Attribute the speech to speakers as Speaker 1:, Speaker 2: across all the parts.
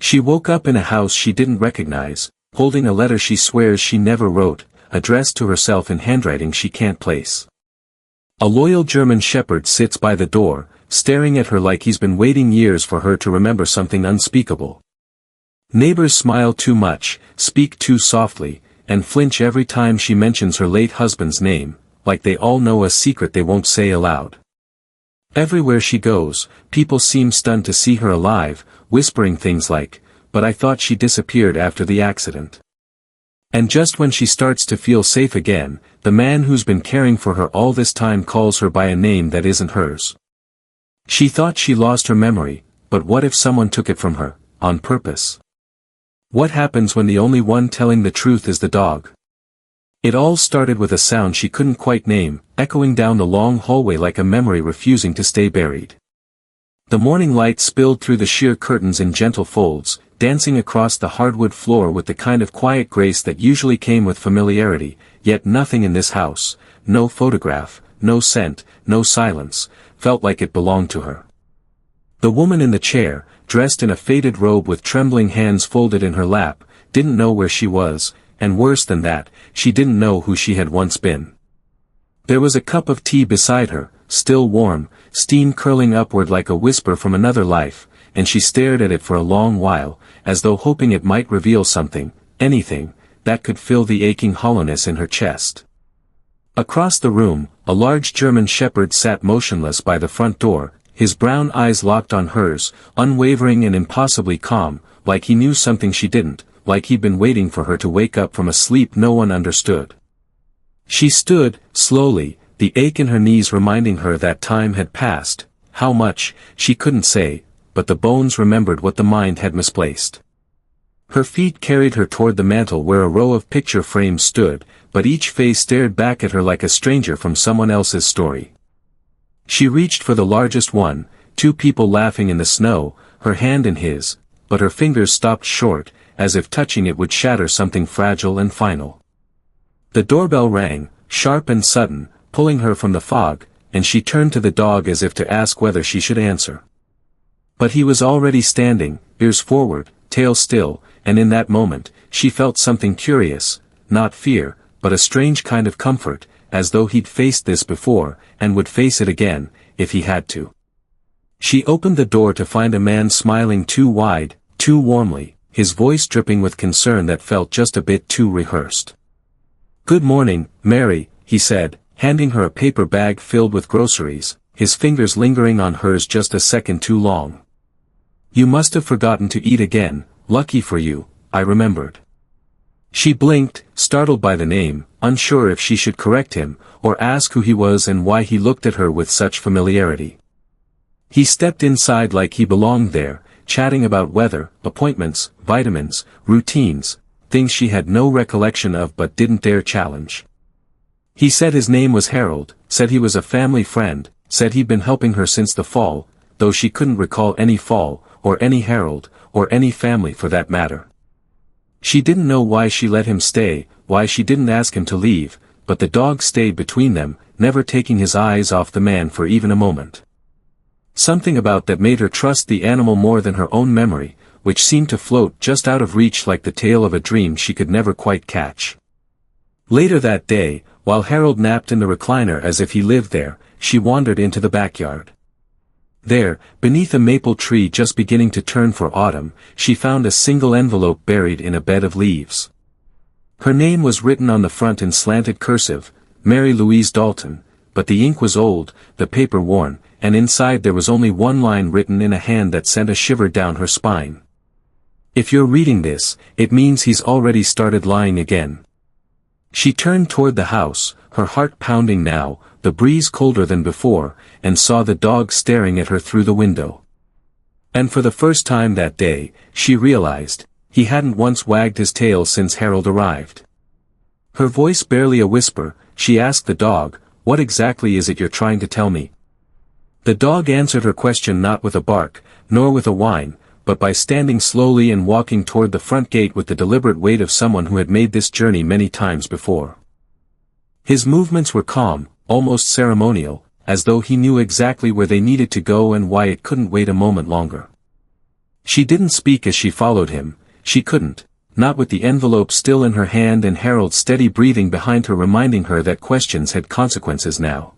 Speaker 1: She woke up in a house she didn't recognize, holding a letter she swears she never wrote, addressed to herself in handwriting she can't place. A loyal German shepherd sits by the door, staring at her like he's been waiting years for her to remember something unspeakable. Neighbors smile too much, speak too softly, and flinch every time she mentions her late husband's name, like they all know a secret they won't say aloud. Everywhere she goes, people seem stunned to see her alive, whispering things like, "But I thought she disappeared after the accident." And just when she starts to feel safe again, the man who's been caring for her all this time calls her by a name that isn't hers. She thought she lost her memory, but what if someone took it from her, on purpose? What happens when the only one telling the truth is the dog? It all started with a sound she couldn't quite name, echoing down the long hallway like a memory refusing to stay buried. The morning light spilled through the sheer curtains in gentle folds, dancing across the hardwood floor with the kind of quiet grace that usually came with familiarity, yet nothing in this house, no photograph, no scent, no silence, felt like it belonged to her. The woman in the chair, dressed in a faded robe with trembling hands folded in her lap, didn't know where she was, and worse than that, she didn't know who she had once been. There was a cup of tea beside her, still warm, steam curling upward like a whisper from another life, and she stared at it for a long while, as though hoping it might reveal something, anything, that could fill the aching hollowness in her chest. Across the room, a large German shepherd sat motionless by the front door, his brown eyes locked on hers, unwavering and impossibly calm, like he knew something she didn't, like he'd been waiting for her to wake up from a sleep no one understood. She stood, slowly, the ache in her knees reminding her that time had passed, how much, she couldn't say, but the bones remembered what the mind had misplaced. Her feet carried her toward the mantel where a row of picture frames stood, but each face stared back at her like a stranger from someone else's story. She reached for the largest one, two people laughing in the snow, her hand in his, but her fingers stopped short, as if touching it would shatter something fragile and final. The doorbell rang, sharp and sudden, pulling her from the fog, and she turned to the dog as if to ask whether she should answer. But he was already standing, ears forward, tail still, and in that moment, she felt something curious, not fear, but a strange kind of comfort, as though he'd faced this before, and would face it again, if he had to. She opened the door to find a man smiling too wide, too warmly, his voice dripping with concern that felt just a bit too rehearsed. "Good morning, Mary," he said, handing her a paper bag filled with groceries, his fingers lingering on hers just a second too long. "You must have forgotten to eat again, lucky for you, I remembered." She blinked, startled by the name, unsure if she should correct him, or ask who he was and why he looked at her with such familiarity. He stepped inside like he belonged there, chatting about weather, appointments, vitamins, routines, things she had no recollection of but didn't dare challenge. He said his name was Harold, said he was a family friend, said he'd been helping her since the fall, though she couldn't recall any fall, or any Harold, or any family for that matter. She didn't know why she let him stay, why she didn't ask him to leave, but the dog stayed between them, never taking his eyes off the man for even a moment. Something about that made her trust the animal more than her own memory, which seemed to float just out of reach like the tail of a dream she could never quite catch. Later that day, while Harold napped in the recliner as if he lived there, she wandered into the backyard. There, beneath a maple tree just beginning to turn for autumn, she found a single envelope buried in a bed of leaves. Her name was written on the front in slanted cursive, Mary Louise Dalton, but the ink was old, the paper worn, and inside there was only one line written in a hand that sent a shiver down her spine. "If you're reading this, it means he's already started lying again." She turned toward the house, her heart pounding now, the breeze colder than before, and saw the dog staring at her through the window. And for the first time that day, she realized, he hadn't once wagged his tail since Harold arrived. Her voice barely a whisper, she asked the dog, "What exactly is it you're trying to tell me?" The dog answered her question not with a bark, nor with a whine, but by standing slowly and walking toward the front gate with the deliberate weight of someone who had made this journey many times before. His movements were calm, almost ceremonial, as though he knew exactly where they needed to go and why it couldn't wait a moment longer. She didn't speak as she followed him, she couldn't, not with the envelope still in her hand and Harold's steady breathing behind her reminding her that questions had consequences now.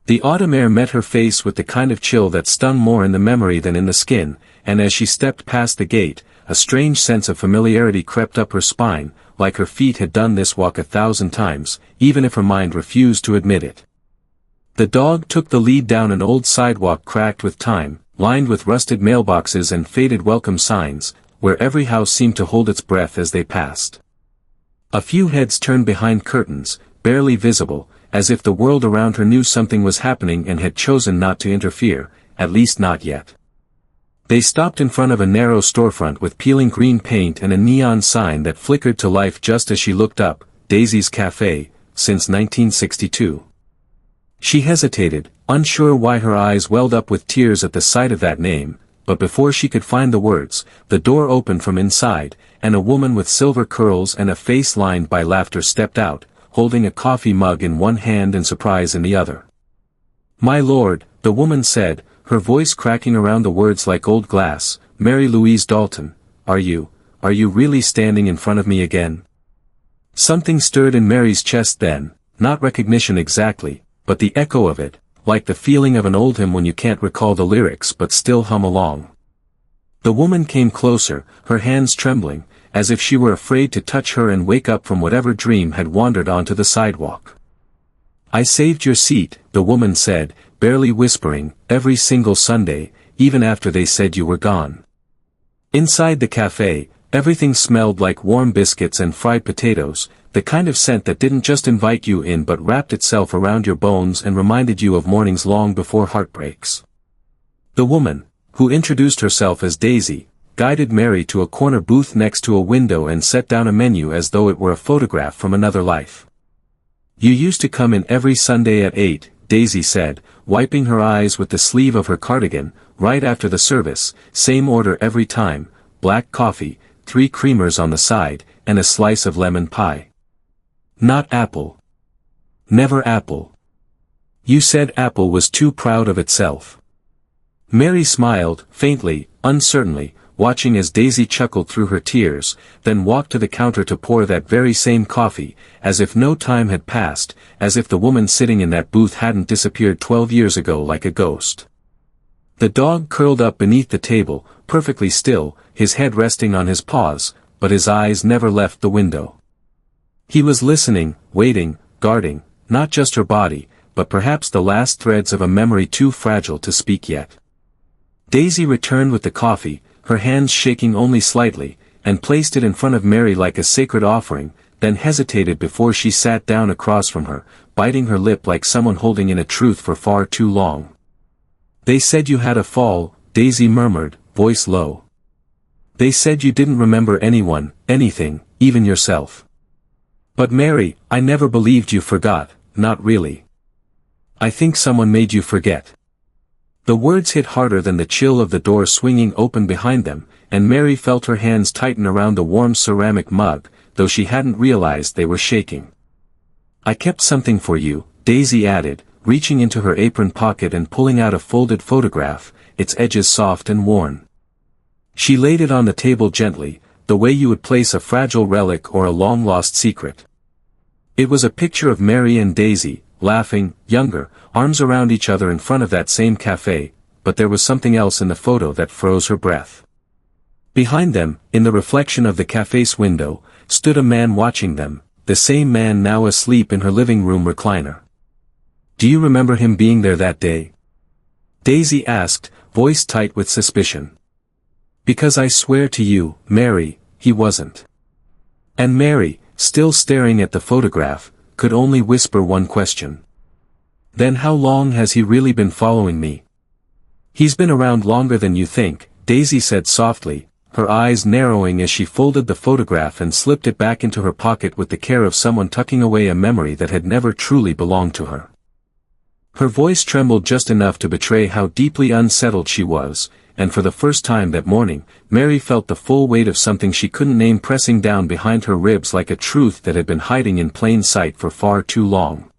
Speaker 1: The autumn air met her face with the kind of chill that stung more in the memory than in the skin, and as she stepped past the gate, a strange sense of familiarity crept up her spine, like her feet had done this walk 1,000 times, even if her mind refused to admit it. The dog took the lead down an old sidewalk cracked with time, lined with rusted mailboxes and faded welcome signs, where every house seemed to hold its breath as they passed. A few heads turned behind curtains, barely visible, as if the world around her knew something was happening and had chosen not to interfere, at least not yet. They stopped in front of a narrow storefront with peeling green paint and a neon sign that flickered to life just as she looked up, Daisy's Cafe, since 1962. She hesitated, unsure why her eyes welled up with tears at the sight of that name, but before she could find the words, the door opened from inside, and a woman with silver curls and a face lined by laughter stepped out, holding a coffee mug in one hand and surprise in the other. "My lord," the woman said, her voice cracking around the words like old glass, "Mary Louise Dalton, are you really standing in front of me again?" Something stirred in Mary's chest then, not recognition exactly, but the echo of it, like the feeling of an old hymn when you can't recall the lyrics but still hum along. The woman came closer, her hands trembling, as if she were afraid to touch her and wake up from whatever dream had wandered onto the sidewalk. "I saved your seat," the woman said, barely whispering, "every single Sunday, even after they said you were gone." Inside the cafe, everything smelled like warm biscuits and fried potatoes, the kind of scent that didn't just invite you in but wrapped itself around your bones and reminded you of mornings long before heartbreaks. The woman, who introduced herself as Daisy, guided Mary to a corner booth next to a window and set down a menu as though it were a photograph from another life. "You used to come in every Sunday at 8, Daisy said, wiping her eyes with the sleeve of her cardigan, "right after the service, same order every time, black coffee, 3 creamers on the side, and a slice of lemon pie." "Not apple." "Never apple." "You said apple was too proud of itself." Mary smiled, faintly, uncertainly, watching as Daisy chuckled through her tears, then walked to the counter to pour that very same coffee, as if no time had passed, as if the woman sitting in that booth hadn't disappeared 12 years ago like a ghost. The dog curled up beneath the table, perfectly still, his head resting on his paws, but his eyes never left the window. He was listening, waiting, guarding, not just her body, but perhaps the last threads of a memory too fragile to speak yet. Daisy returned with the coffee, her hands shaking only slightly, and placed it in front of Mary like a sacred offering, then hesitated before she sat down across from her, biting her lip like someone holding in a truth for far too long. "They said you had a fall," Daisy murmured, voice low. "They said you didn't remember anyone, anything, even yourself. But Mary, I never believed you forgot, not really. I think someone made you forget." The words hit harder than the chill of the door swinging open behind them, and Mary felt her hands tighten around the warm ceramic mug, though she hadn't realized they were shaking. "I kept something for you," Daisy added, reaching into her apron pocket and pulling out a folded photograph, its edges soft and worn. She laid it on the table gently, the way you would place a fragile relic or a long-lost secret. It was a picture of Mary and Daisy, laughing, younger, arms around each other in front of that same cafe, but there was something else in the photo that froze her breath. Behind them, in the reflection of the cafe's window, stood a man watching them, the same man now asleep in her living room recliner. "Do you remember him being there that day?" Daisy asked, voice tight with suspicion. "Because I swear to you, Mary, he wasn't." And Mary, still staring at the photograph, could only whisper one question. "Then how long has he really been following me?" "He's been around longer than you think," Daisy said softly, her eyes narrowing as she folded the photograph and slipped it back into her pocket with the care of someone tucking away a memory that had never truly belonged to her. Her voice trembled just enough to betray how deeply unsettled she was, and for the first time that morning, Mary felt the full weight of something she couldn't name pressing down behind her ribs like a truth that had been hiding in plain sight for far too long.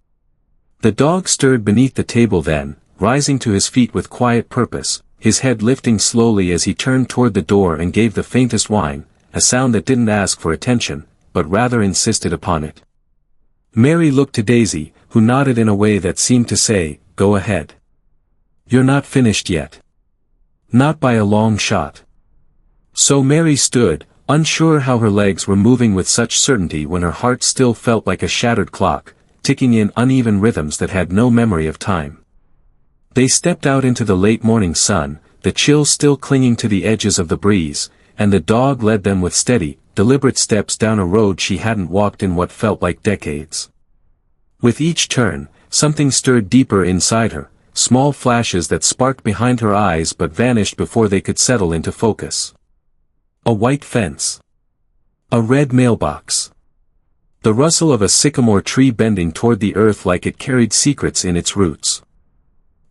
Speaker 1: The dog stirred beneath the table then, rising to his feet with quiet purpose, his head lifting slowly as he turned toward the door and gave the faintest whine, a sound that didn't ask for attention, but rather insisted upon it. Mary looked to Daisy, who nodded in a way that seemed to say, "Go ahead. You're not finished yet." Not by a long shot. So Mary stood, unsure how her legs were moving with such certainty when her heart still felt like a shattered clock, ticking in uneven rhythms that had no memory of time. They stepped out into the late morning sun, the chill still clinging to the edges of the breeze, and the dog led them with steady, deliberate steps down a road she hadn't walked in what felt like decades. With each turn, something stirred deeper inside her, small flashes that sparked behind her eyes but vanished before they could settle into focus. A white fence. A red mailbox. The rustle of a sycamore tree bending toward the earth like it carried secrets in its roots.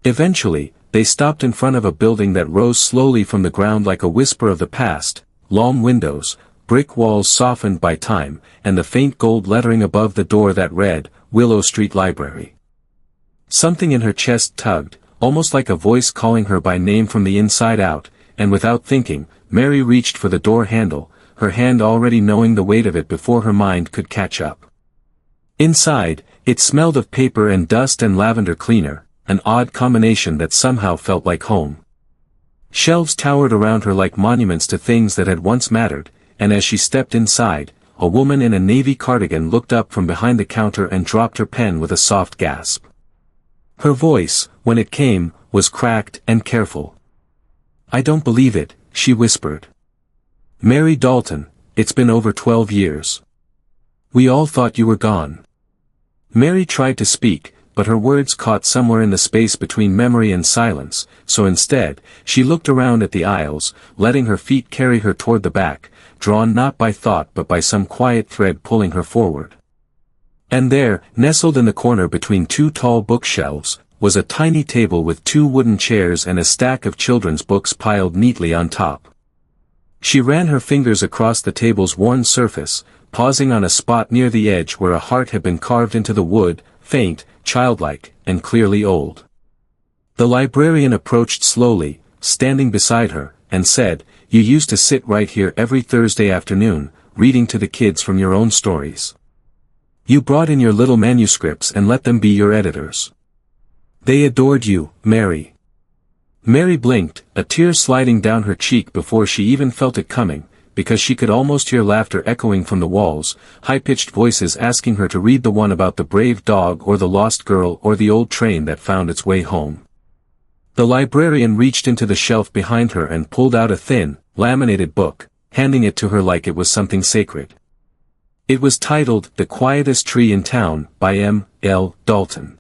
Speaker 1: Eventually, they stopped in front of a building that rose slowly from the ground like a whisper of the past, long windows, brick walls softened by time, and the faint gold lettering above the door that read, Willow Street Library. Something in her chest tugged, almost like a voice calling her by name from the inside out, and without thinking, Mary reached for the door handle, her hand already knowing the weight of it before her mind could catch up. Inside, it smelled of paper and dust and lavender cleaner, an odd combination that somehow felt like home. Shelves towered around her like monuments to things that had once mattered, and as she stepped inside, a woman in a navy cardigan looked up from behind the counter and dropped her pen with a soft gasp. Her voice, when it came, was cracked and careful. "I don't believe it," she whispered. "Mary Dalton, it's been over 12 years. We all thought you were gone." Mary tried to speak, but her words caught somewhere in the space between memory and silence, so instead, she looked around at the aisles, letting her feet carry her toward the back, drawn not by thought but by some quiet thread pulling her forward. And there, nestled in the corner between two tall bookshelves, was a tiny table with two wooden chairs and a stack of children's books piled neatly on top. She ran her fingers across the table's worn surface, pausing on a spot near the edge where a heart had been carved into the wood, faint, childlike, and clearly old. The librarian approached slowly, standing beside her, and said, "You used to sit right here every Thursday afternoon, reading to the kids from your own stories. You brought in your little manuscripts and let them be your editors. They adored you, Mary." Mary blinked, a tear sliding down her cheek before she even felt it coming, because she could almost hear laughter echoing from the walls, high-pitched voices asking her to read the one about the brave dog or the lost girl or the old train that found its way home. The librarian reached into the shelf behind her and pulled out a thin, laminated book, handing it to her like it was something sacred. It was titled The Quietest Tree in Town by M. L. Dalton.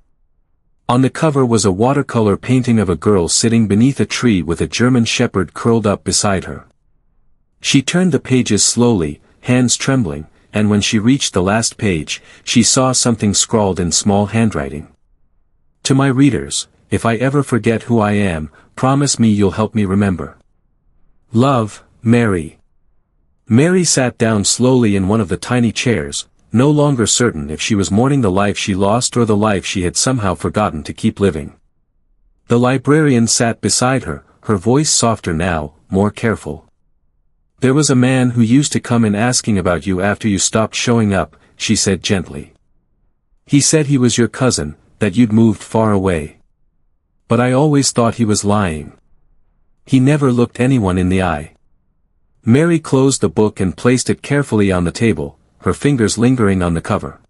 Speaker 1: On the cover was a watercolor painting of a girl sitting beneath a tree with a German shepherd curled up beside her. She turned the pages slowly, hands trembling, and when she reached the last page, she saw something scrawled in small handwriting. "To my readers, if I ever forget who I am, promise me you'll help me remember. Love, Mary." Mary sat down slowly in one of the tiny chairs, no longer certain if she was mourning the life she lost or the life she had somehow forgotten to keep living. The librarian sat beside her, her voice softer now, more careful. "There was a man who used to come in asking about you after you stopped showing up," she said gently. "He said he was your cousin, that you'd moved far away. But I always thought he was lying. He never looked anyone in the eye." Mary closed the book and placed it carefully on the table, her fingers lingering on the cover.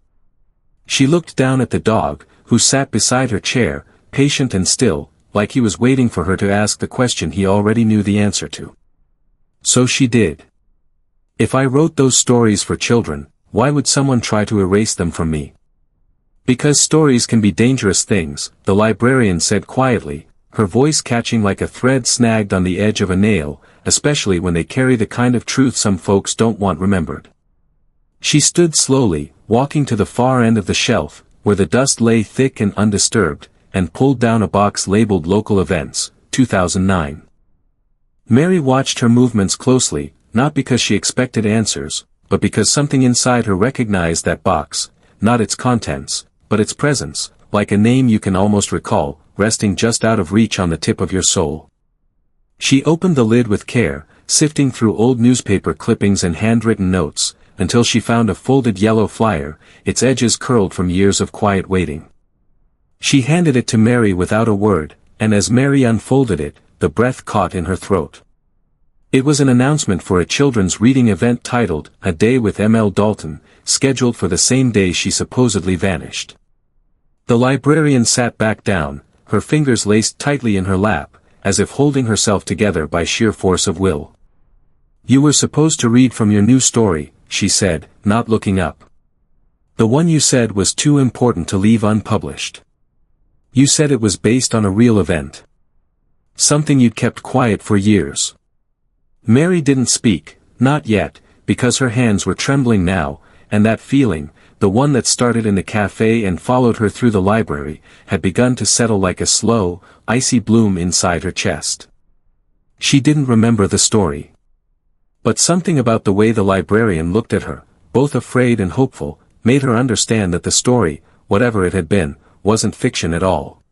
Speaker 1: She looked down at the dog, who sat beside her chair, patient and still, like he was waiting for her to ask the question he already knew the answer to. So she did. "If I wrote those stories for children, why would someone try to erase them from me?" "Because stories can be dangerous things," the librarian said quietly, her voice catching like a thread snagged on the edge of a nail, especially when they carry the kind of truth some folks don't want remembered. She stood slowly, walking to the far end of the shelf, where the dust lay thick and undisturbed, and pulled down a box labeled Local Events, 2009. Mary watched her movements closely, not because she expected answers, but because something inside her recognized that box, not its contents, but its presence, like a name you can almost recall, resting just out of reach on the tip of your soul. She opened the lid with care, sifting through old newspaper clippings and handwritten notes, until she found a folded yellow flyer, its edges curled from years of quiet waiting. She handed it to Mary without a word, and as Mary unfolded it, the breath caught in her throat. It was an announcement for a children's reading event titled, A Day with M.L. Dalton, scheduled for the same day she supposedly vanished. The librarian sat back down, her fingers laced tightly in her lap, as if holding herself together by sheer force of will. "You were supposed to read from your new story," she said, not looking up. "The one you said was too important to leave unpublished. You said it was based on a real event. Something you'd kept quiet for years." Mary didn't speak, not yet, because her hands were trembling now, and that feeling, the one that started in the cafe and followed her through the library, had begun to settle like a slow, icy bloom inside her chest. She didn't remember the story. But something about the way the librarian looked at her, both afraid and hopeful, made her understand that the story, whatever it had been, wasn't fiction at all.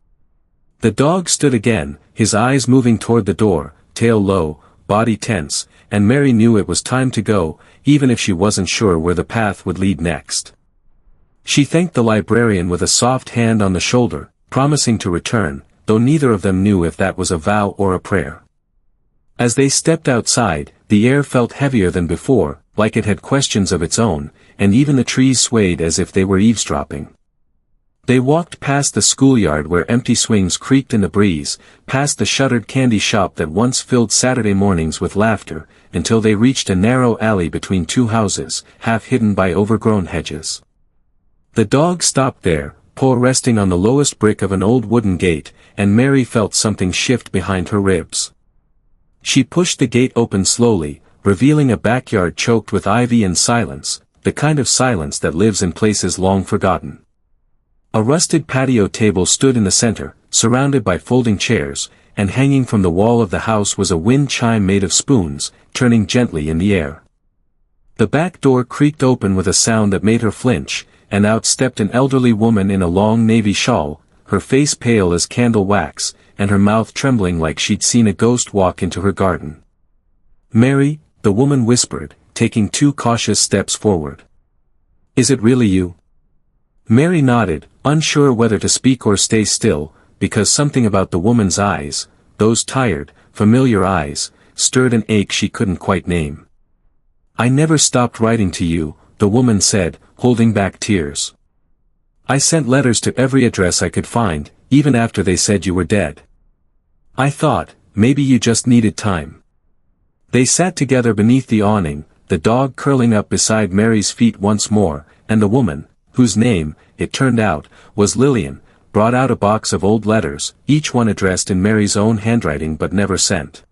Speaker 1: The dog stood again, his eyes moving toward the door, tail low, body tense, and Mary knew it was time to go, even if she wasn't sure where the path would lead next. She thanked the librarian with a soft hand on the shoulder, promising to return, though neither of them knew if that was a vow or a prayer. As they stepped outside, the air felt heavier than before, like it had questions of its own, and even the trees swayed as if they were eavesdropping. They walked past the schoolyard where empty swings creaked in the breeze, past the shuttered candy shop that once filled Saturday mornings with laughter, until they reached a narrow alley between two houses, half hidden by overgrown hedges. The dog stopped there, paw resting on the lowest brick of an old wooden gate, and Mary felt something shift behind her ribs. She pushed the gate open slowly, revealing a backyard choked with ivy and silence, the kind of silence that lives in places long forgotten. A rusted patio table stood in the center, surrounded by folding chairs, and hanging from the wall of the house was a wind chime made of spoons, turning gently in the air. The back door creaked open with a sound that made her flinch, and out stepped an elderly woman in a long navy shawl, her face pale as candle wax, and her mouth trembling like she'd seen a ghost walk into her garden. "Mary," the woman whispered, taking 2 cautious steps forward. "Is it really you?" Mary nodded, unsure whether to speak or stay still, because something about the woman's eyes, those tired, familiar eyes, stirred an ache she couldn't quite name. "I never stopped writing to you," the woman said, holding back tears. "I sent letters to every address I could find, even after they said you were dead. I thought, maybe you just needed time." They sat together beneath the awning, the dog curling up beside Mary's feet once more, and the woman, whose name, it turned out, was Lillian, brought out a box of old letters, each one addressed in Mary's own handwriting but never sent.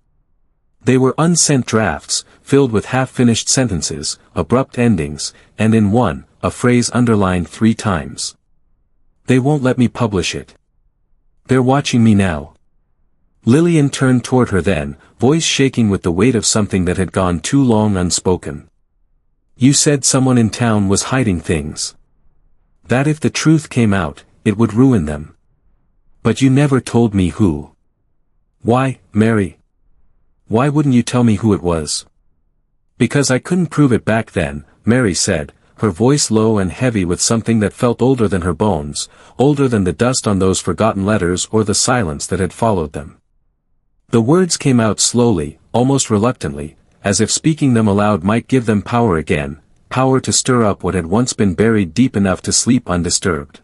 Speaker 1: They were unsent drafts, filled with half-finished sentences, abrupt endings, and in one, a phrase underlined 3 times. "They won't let me publish it. They're watching me now." Lillian turned toward her then, voice shaking with the weight of something that had gone too long unspoken. "You said someone in town was hiding things. That if the truth came out, it would ruin them. But you never told me who." "Why, Mary? Why wouldn't you tell me who it was?" "Because I couldn't prove it back then," Mary said, her voice low and heavy with something that felt older than her bones, older than the dust on those forgotten letters or the silence that had followed them. The words came out slowly, almost reluctantly, as if speaking them aloud might give them power again, power to stir up what had once been buried deep enough to sleep undisturbed.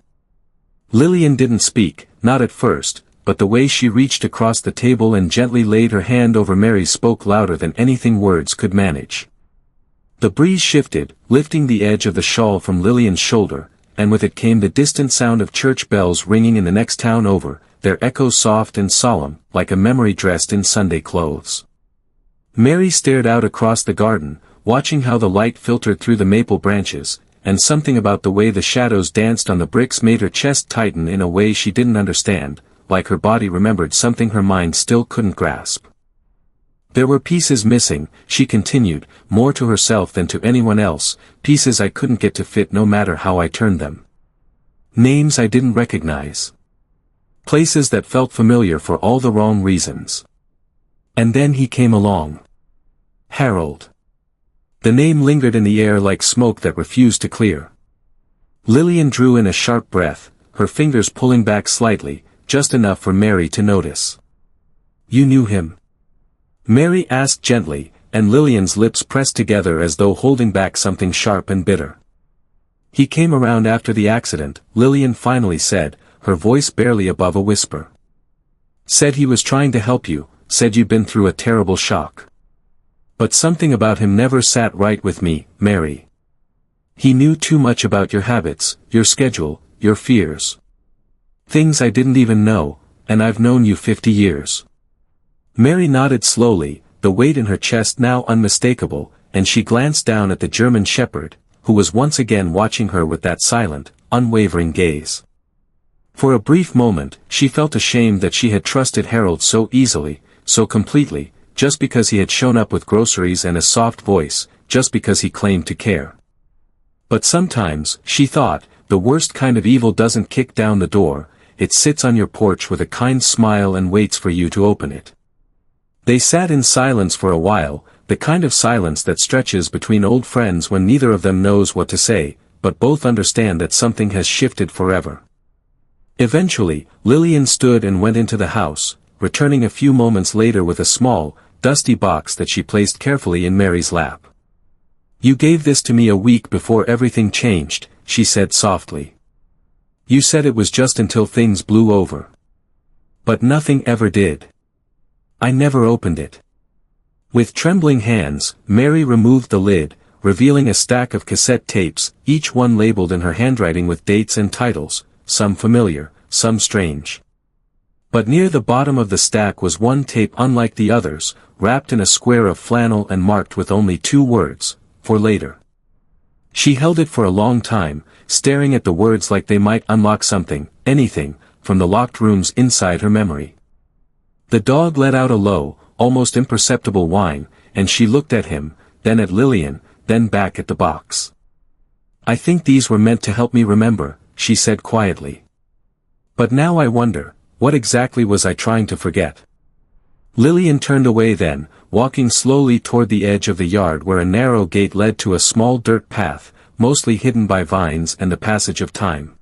Speaker 1: Lillian didn't speak, not at first, but the way she reached across the table and gently laid her hand over Mary's spoke louder than anything words could manage. The breeze shifted, lifting the edge of the shawl from Lillian's shoulder, and with it came the distant sound of church bells ringing in the next town over, their echoes soft and solemn, like a memory dressed in Sunday clothes. Mary stared out across the garden, watching how the light filtered through the maple branches, and something about the way the shadows danced on the bricks made her chest tighten in a way she didn't understand, like her body remembered something her mind still couldn't grasp. "There were pieces missing," she continued, more to herself than to anyone else, "pieces I couldn't get to fit no matter how I turned them. Names I didn't recognize. Places that felt familiar for all the wrong reasons. And then he came along. Harold. The name lingered in the air like smoke that refused to clear. Lillian drew in a sharp breath, her fingers pulling back slightly, just enough for Mary to notice. "You knew him?" Mary asked gently, and Lillian's lips pressed together as though holding back something sharp and bitter. "He came around after the accident," Lillian finally said, her voice barely above a whisper. "Said he was trying to help you, said you'd been through a terrible shock. But something about him never sat right with me, Mary. He knew too much about your habits, your schedule, your fears. Things I didn't even know, and I've known you 50 years. Mary nodded slowly, the weight in her chest now unmistakable, and she glanced down at the German shepherd, who was once again watching her with that silent, unwavering gaze. For a brief moment, she felt ashamed that she had trusted Harold so easily, so completely, just because he had shown up with groceries and a soft voice, just because he claimed to care. But sometimes, she thought, the worst kind of evil doesn't kick down the door, it sits on your porch with a kind smile and waits for you to open it. They sat in silence for a while, the kind of silence that stretches between old friends when neither of them knows what to say, but both understand that something has shifted forever. Eventually, Lillian stood and went into the house, returning a few moments later with a small, dusty box that she placed carefully in Mary's lap. "You gave this to me a week before everything changed," she said softly. "You said it was just until things blew over. But nothing ever did. I never opened it." With trembling hands, Mary removed the lid, revealing a stack of cassette tapes, each one labeled in her handwriting with dates and titles, some familiar, some strange. But near the bottom of the stack was one tape unlike the others, wrapped in a square of flannel and marked with only 2 words, "For later." She held it for a long time, staring at the words like they might unlock something, anything, from the locked rooms inside her memory. The dog let out a low, almost imperceptible whine, and she looked at him, then at Lillian, then back at the box. "I think these were meant to help me remember," she said quietly. "But now I wonder, what exactly was I trying to forget?" Lillian turned away then, walking slowly toward the edge of the yard where a narrow gate led to a small dirt path, mostly hidden by vines and the passage of time.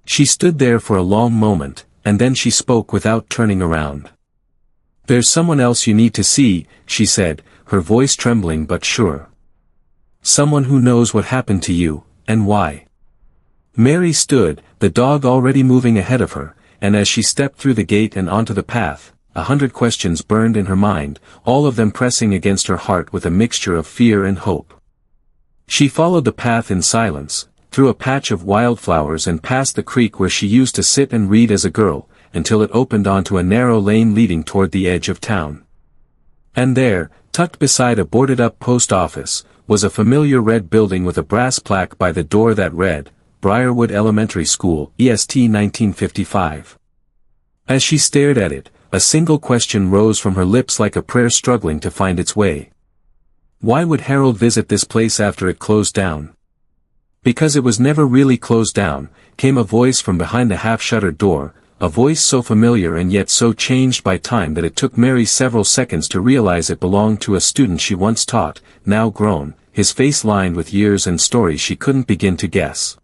Speaker 1: She stood there for a long moment, and then she spoke without turning around. "There's someone else you need to see," she said, her voice trembling but sure. "Someone who knows what happened to you, and why." Mary stood, the dog already moving ahead of her, and as she stepped through the gate and onto the path, 100 questions burned in her mind, all of them pressing against her heart with a mixture of fear and hope. She followed the path in silence, through a patch of wildflowers and past the creek where she used to sit and read as a girl, until it opened onto a narrow lane leading toward the edge of town. And there, tucked beside a boarded-up post office, was a familiar red building with a brass plaque by the door that read, Briarwood Elementary School, EST 1955. As she stared at it, a single question rose from her lips like a prayer struggling to find its way. Why would Harold visit this place after it closed down? Because it was never really closed down, came a voice from behind the half-shuttered door, a voice so familiar and yet so changed by time that it took Mary several seconds to realize it belonged to a student she once taught, now grown, his face lined with years and stories she couldn't begin to guess.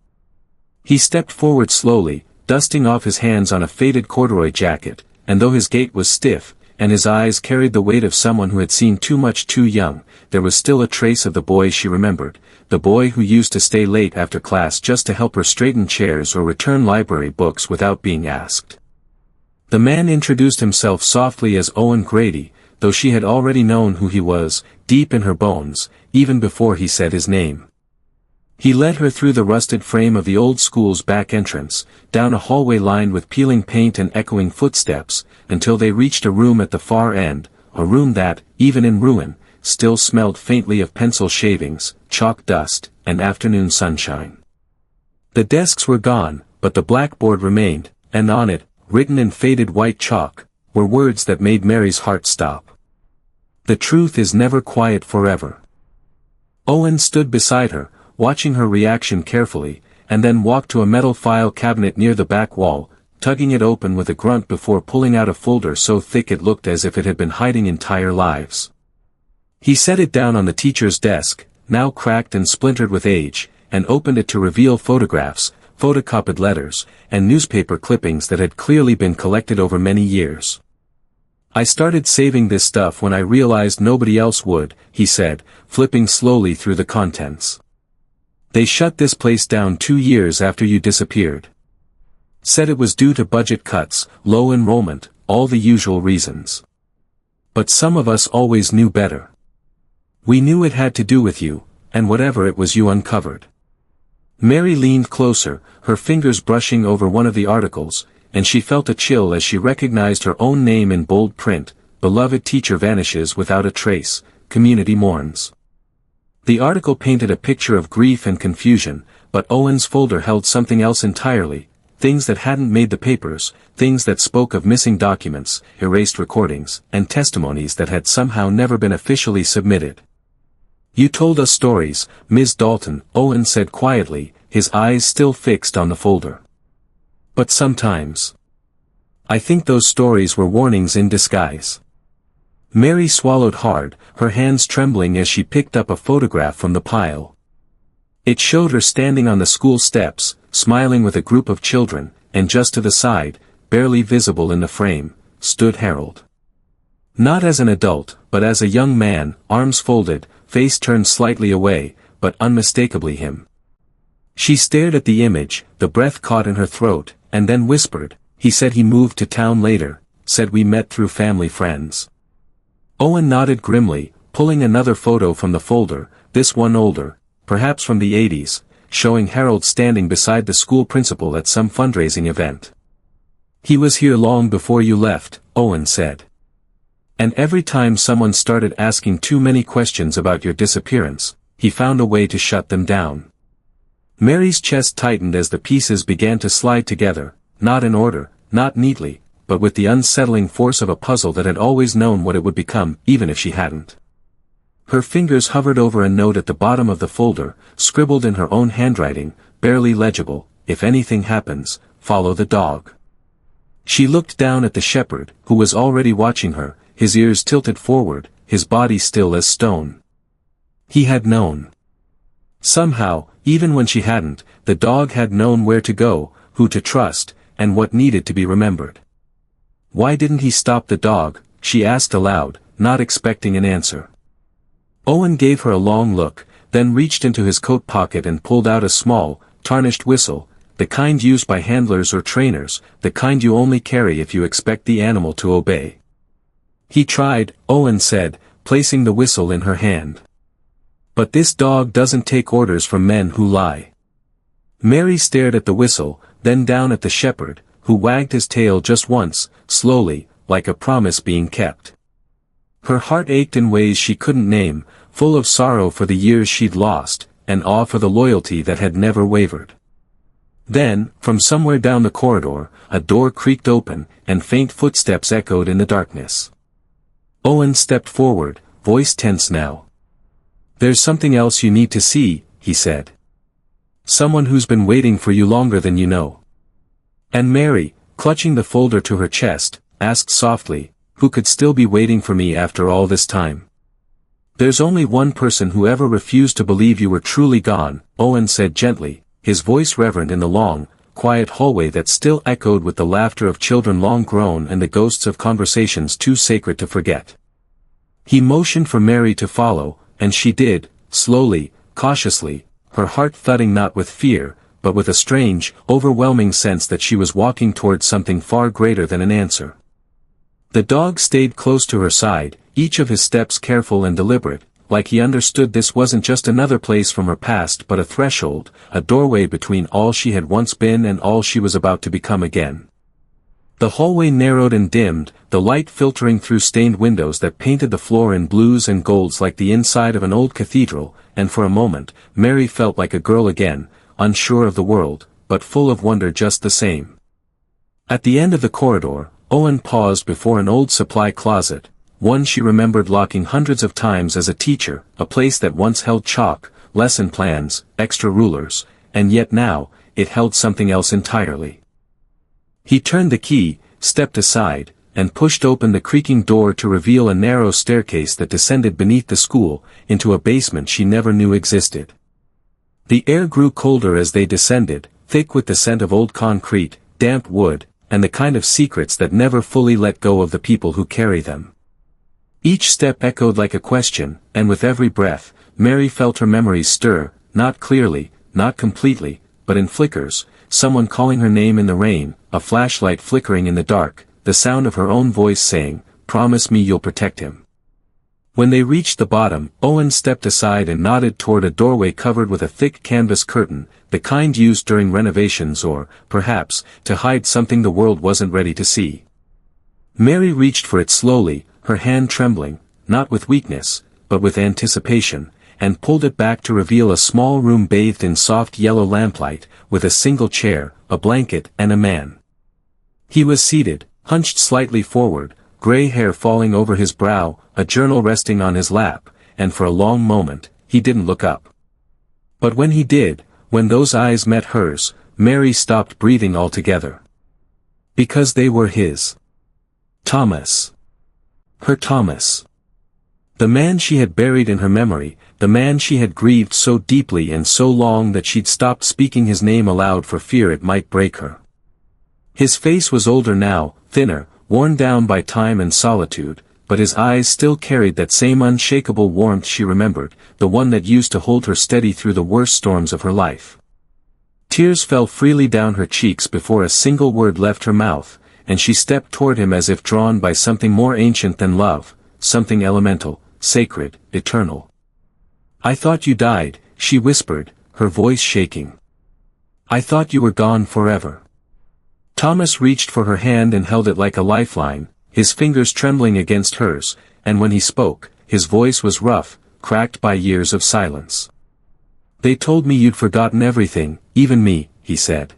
Speaker 1: He stepped forward slowly, dusting off his hands on a faded corduroy jacket, and though his gait was stiff, and his eyes carried the weight of someone who had seen too much too young, there was still a trace of the boy she remembered, the boy who used to stay late after class just to help her straighten chairs or return library books without being asked. The man introduced himself softly as Owen Grady, though she had already known who he was, deep in her bones, even before he said his name. He led her through the rusted frame of the old school's back entrance, down a hallway lined with peeling paint and echoing footsteps, until they reached a room at the far end, a room that, even in ruin, still smelled faintly of pencil shavings, chalk dust, and afternoon sunshine. The desks were gone, but the blackboard remained, and on it, written in faded white chalk, were words that made Mary's heart stop. "The truth is never quiet forever." Owen stood beside her, watching her reaction carefully, and then walked to a metal file cabinet near the back wall, tugging it open with a grunt before pulling out a folder so thick it looked as if it had been hiding entire lives. He set it down on the teacher's desk, now cracked and splintered with age, and opened it to reveal photographs, photocopied letters, and newspaper clippings that had clearly been collected over many years. "I started saving this stuff when I realized nobody else would," he said, flipping slowly through the contents. "They shut this place down 2 years after you disappeared. Said it was due to budget cuts, low enrollment, all the usual reasons. But some of us always knew better. We knew it had to do with you, and whatever it was you uncovered." Mary leaned closer, her fingers brushing over one of the articles, and she felt a chill as she recognized her own name in bold print. "Beloved teacher vanishes without a trace, community mourns." The article painted a picture of grief and confusion, but Owen's folder held something else entirely, things that hadn't made the papers, things that spoke of missing documents, erased recordings, and testimonies that had somehow never been officially submitted. "You told us stories, Ms. Dalton," Owen said quietly, his eyes still fixed on the folder. "But sometimes I think those stories were warnings in disguise." Mary swallowed hard, her hands trembling as she picked up a photograph from the pile. It showed her standing on the school steps, smiling with a group of children, and just to the side, barely visible in the frame, stood Harold. Not as an adult, but as a young man, arms folded, face turned slightly away, but unmistakably him. She stared at the image, the breath caught in her throat, and then whispered, "He said he moved to town later, said we met through family friends." Owen nodded grimly, pulling another photo from the folder, this one older, perhaps from the 80s, showing Harold standing beside the school principal at some fundraising event. "He was here long before you left," Owen said. "And every time someone started asking too many questions about your disappearance, he found a way to shut them down." Mary's chest tightened as the pieces began to slide together, not in order, not neatly, but with the unsettling force of a puzzle that had always known what it would become, even if she hadn't. Her fingers hovered over a note at the bottom of the folder, scribbled in her own handwriting, barely legible, "If anything happens, follow the dog." She looked down at the shepherd, who was already watching her, his ears tilted forward, his body still as stone. He had known. Somehow, even when she hadn't, the dog had known where to go, who to trust, and what needed to be remembered. "Why didn't he stop the dog?" she asked aloud, not expecting an answer. Owen gave her a long look, then reached into his coat pocket and pulled out a small, tarnished whistle, the kind used by handlers or trainers, the kind you only carry if you expect the animal to obey. "He tried," Owen said, placing the whistle in her hand. "But this dog doesn't take orders from men who lie." Mary stared at the whistle, then down at the shepherd, who wagged his tail just once, slowly, like a promise being kept. Her heart ached in ways she couldn't name, full of sorrow for the years she'd lost, and awe for the loyalty that had never wavered. Then, from somewhere down the corridor, a door creaked open, and faint footsteps echoed in the darkness. Owen stepped forward, voice tense now. "There's something else you need to see," he said. "Someone who's been waiting for you longer than you know." And Mary, clutching the folder to her chest, asked softly, "Who could still be waiting for me after all this time?" "There's only one person who ever refused to believe you were truly gone," Owen said gently, his voice reverent in the long, quiet hallway that still echoed with the laughter of children long grown and the ghosts of conversations too sacred to forget. He motioned for Mary to follow, and she did, slowly, cautiously, her heart thudding not with fear, but with a strange, overwhelming sense that she was walking towards something far greater than an answer. The dog stayed close to her side, each of his steps careful and deliberate, like he understood this wasn't just another place from her past but a threshold, a doorway between all she had once been and all she was about to become again. The hallway narrowed and dimmed, the light filtering through stained windows that painted the floor in blues and golds like the inside of an old cathedral, and for a moment, Mary felt like a girl again, unsure of the world, but full of wonder just the same. At the end of the corridor, Owen paused before an old supply closet, one she remembered locking hundreds of times as a teacher, a place that once held chalk, lesson plans, extra rulers, and yet now, it held something else entirely. He turned the key, stepped aside, and pushed open the creaking door to reveal a narrow staircase that descended beneath the school, into a basement she never knew existed. The air grew colder as they descended, thick with the scent of old concrete, damp wood, and the kind of secrets that never fully let go of the people who carry them. Each step echoed like a question, and with every breath, Mary felt her memories stir, not clearly, not completely, but in flickers, someone calling her name in the rain, a flashlight flickering in the dark, the sound of her own voice saying, "Promise me you'll protect him." When they reached the bottom, Owen stepped aside and nodded toward a doorway covered with a thick canvas curtain, the kind used during renovations or, perhaps, to hide something the world wasn't ready to see. Mary reached for it slowly, her hand trembling, not with weakness, but with anticipation, and pulled it back to reveal a small room bathed in soft yellow lamplight, with a single chair, a blanket, and a man. He was seated, hunched slightly forward, gray hair falling over his brow, a journal resting on his lap, and for a long moment, he didn't look up. But when he did, when those eyes met hers, Mary stopped breathing altogether. Because they were his. Thomas. Her Thomas. The man she had buried in her memory, the man she had grieved so deeply and so long that she'd stopped speaking his name aloud for fear it might break her. His face was older now, thinner, worn down by time and solitude, but his eyes still carried that same unshakable warmth she remembered, the one that used to hold her steady through the worst storms of her life. Tears fell freely down her cheeks before a single word left her mouth, and she stepped toward him as if drawn by something more ancient than love, something elemental, sacred, eternal. "I thought you died," she whispered, her voice shaking. "I thought you were gone forever." Thomas reached for her hand and held it like a lifeline, his fingers trembling against hers, and when he spoke, his voice was rough, cracked by years of silence. "They told me you'd forgotten everything, even me," he said.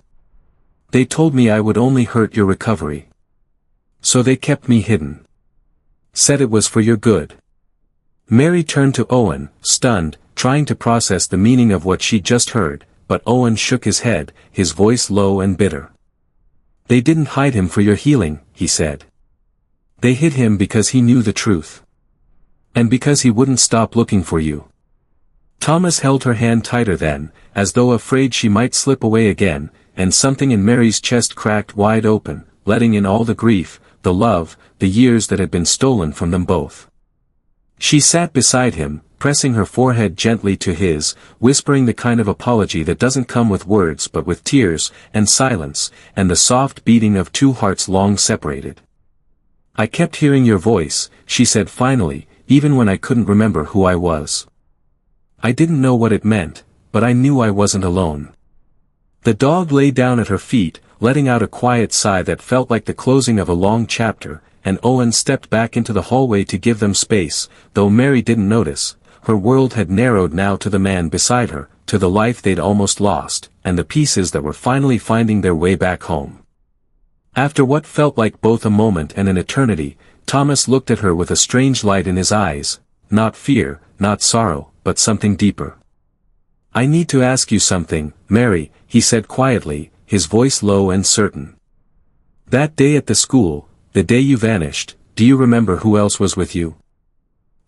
Speaker 1: "They told me I would only hurt your recovery. So they kept me hidden. Said it was for your good." Mary turned to Owen, stunned, trying to process the meaning of what she'd just heard, but Owen shook his head, his voice low and bitter. "They didn't hide him for your healing," he said. "They hid him because he knew the truth. And because he wouldn't stop looking for you." Thomas held her hand tighter then, as though afraid she might slip away again, and something in Mary's chest cracked wide open, letting in all the grief, the love, the years that had been stolen from them both. She sat beside him, pressing her forehead gently to his, whispering the kind of apology that doesn't come with words but with tears, and silence, and the soft beating of two hearts long separated. "I kept hearing your voice," she said finally, "even when I couldn't remember who I was. I didn't know what it meant, but I knew I wasn't alone." The dog lay down at her feet, letting out a quiet sigh that felt like the closing of a long chapter, and Owen stepped back into the hallway to give them space, though Mary didn't notice. Her world had narrowed now to the man beside her, to the life they'd almost lost, and the pieces that were finally finding their way back home. After what felt like both a moment and an eternity, Thomas looked at her with a strange light in his eyes, not fear, not sorrow, but something deeper. "I need to ask you something, Mary," he said quietly, his voice low and certain. "That day at the school, the day you vanished, do you remember who else was with you?"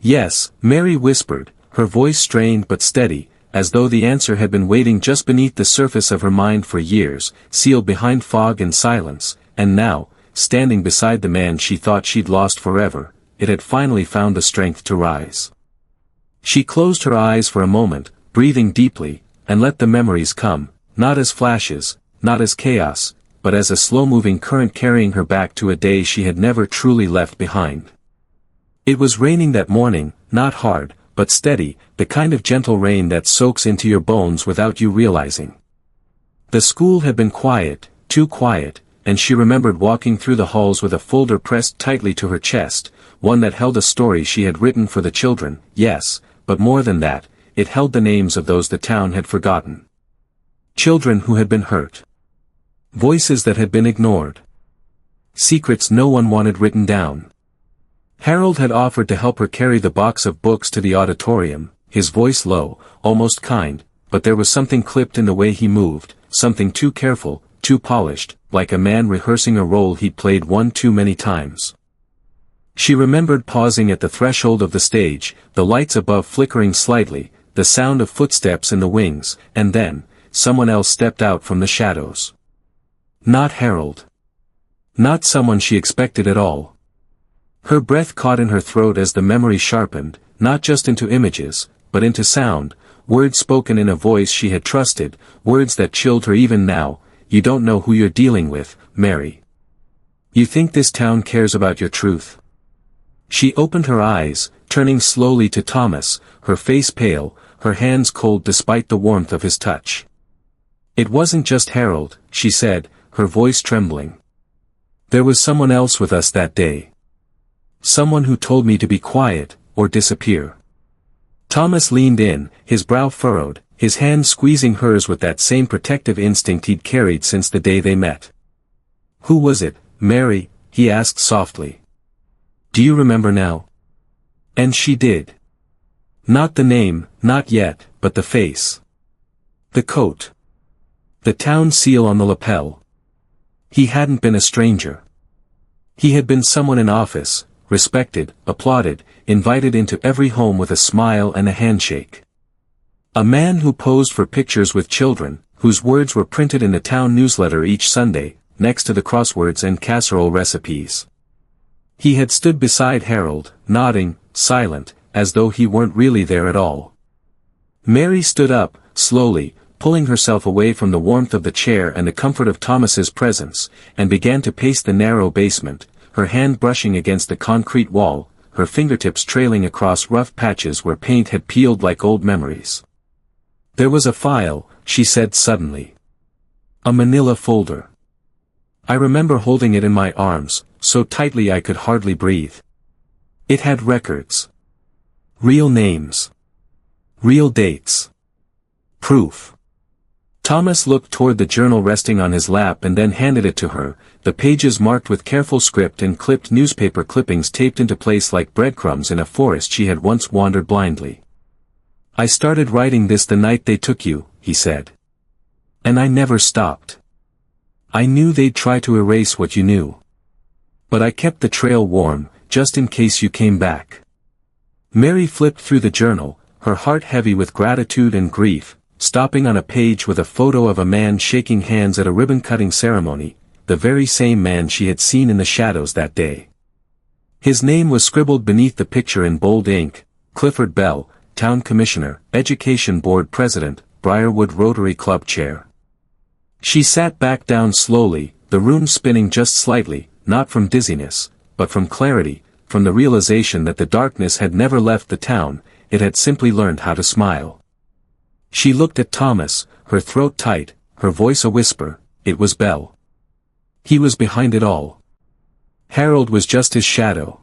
Speaker 1: "Yes," Mary whispered, her voice strained but steady, as though the answer had been waiting just beneath the surface of her mind for years, sealed behind fog and silence, and now, standing beside the man she thought she'd lost forever, it had finally found the strength to rise. She closed her eyes for a moment, breathing deeply, and let the memories come, not as flashes, not as chaos, but as a slow-moving current carrying her back to a day she had never truly left behind. It was raining that morning, not hard, but steady, the kind of gentle rain that soaks into your bones without you realizing. The school had been quiet, too quiet, and she remembered walking through the halls with a folder pressed tightly to her chest, one that held a story she had written for the children, yes, but more than that, it held the names of those the town had forgotten. Children who had been hurt. Voices that had been ignored. Secrets no one wanted written down. Harold had offered to help her carry the box of books to the auditorium, his voice low, almost kind, but there was something clipped in the way he moved, something too careful, too polished, like a man rehearsing a role he'd played one too many times. She remembered pausing at the threshold of the stage, the lights above flickering slightly, the sound of footsteps in the wings, and then, someone else stepped out from the shadows. Not Harold. Not someone she expected at all. Her breath caught in her throat as the memory sharpened, not just into images, but into sound, words spoken in a voice she had trusted, words that chilled her even now. You don't know who you're dealing with, Mary. You think this town cares about your truth? She opened her eyes, turning slowly to Thomas, her face pale, her hands cold despite the warmth of his touch. It wasn't just Harold, she said, her voice trembling. There was someone else with us that day. Someone who told me to be quiet, or disappear. Thomas leaned in, his brow furrowed, his hand squeezing hers with that same protective instinct he'd carried since the day they met. Who was it, Mary? He asked softly. Do you remember now? And she did. Not the name, not yet, but the face. The coat. The town seal on the lapel. He hadn't been a stranger. He had been someone in office, respected, applauded, invited into every home with a smile and a handshake. A man who posed for pictures with children, whose words were printed in the town newsletter each Sunday, next to the crosswords and casserole recipes. He had stood beside Harold, nodding, silent, as though he weren't really there at all. Mary stood up, slowly, pulling herself away from the warmth of the chair and the comfort of Thomas's presence, and began to pace the narrow basement, her hand brushing against the concrete wall, her fingertips trailing across rough patches where paint had peeled like old memories. There was a file, she said suddenly. A manila folder. I remember holding it in my arms, so tightly I could hardly breathe. It had records. Real names. Real dates. Proof. Thomas looked toward the journal resting on his lap and then handed it to her, the pages marked with careful script and clipped newspaper clippings taped into place like breadcrumbs in a forest she had once wandered blindly. I started writing this the night they took you, he said. And I never stopped. I knew they'd try to erase what you knew. But I kept the trail warm, just in case you came back. Mary flipped through the journal, her heart heavy with gratitude and grief, stopping on a page with a photo of a man shaking hands at a ribbon-cutting ceremony, the very same man she had seen in the shadows that day. His name was scribbled beneath the picture in bold ink, Clifford Bell, Town Commissioner, Education Board President, Briarwood Rotary Club Chair. She sat back down slowly, the room spinning just slightly, not from dizziness, but from clarity, from the realization that the darkness had never left the town, it had simply learned how to smile. She looked at Thomas, her throat tight, her voice a whisper. It was Bell. He was behind it all. Harold was just his shadow.